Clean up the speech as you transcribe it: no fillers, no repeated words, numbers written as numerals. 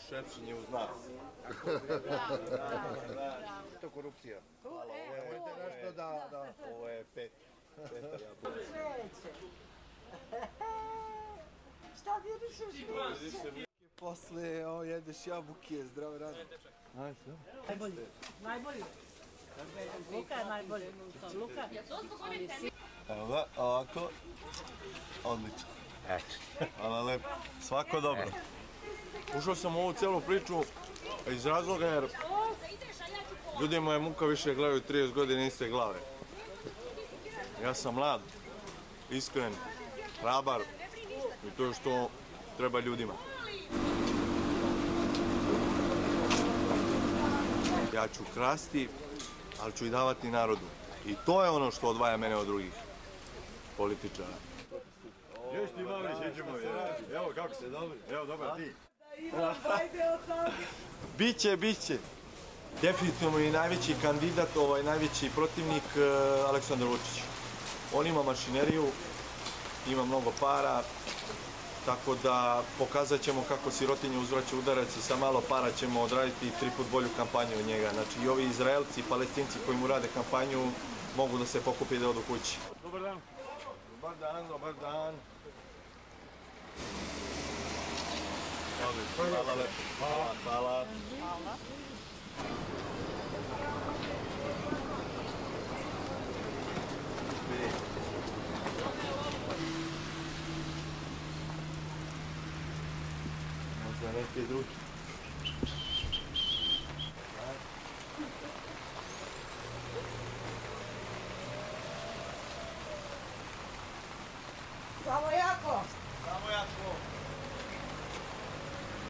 šefčinje uz nas. To je korupcija. Ovo je Petar Jablon. Šta vidiš u svijeće? Posle jedeš jabuke, zdravo radi. Najbolji. Luka je najbolji. Luka. Evo ga, ovako. Odlično. Hvala lepo. Svako dobro. Ušao sam u ovu celu priču iz razloga jer ljudima je muka više gledaju 30 godina iste glave. Ja sam mlad, iskren, hrabar i to je što treba ljudima. Ja ću krasti, ali ću i davati narodu. I to je ono što odvaja mene od drugih političara. Još ti Mavrić, iđemo. Evo kako se, dobro. Evo, dobar ti. Biće. Definitivno i najveći kandidat, najveći protivnik Aleksandar Vučić. On ima mašineriju, ima mnogo para, tako da pokazat ćemo kako sirotinje uzvraća udarac i sa malo para ćemo odraditi 3 put bolju kampanju od njega. Znači i ovi Izraelci i Palestinci koji mu rade kampanju mogu da se pokupi da odu kući. Dobar dan. Dobar dan. Hvala lepo. Hvala. Možda neki drugi. Samo jako. Samo jako.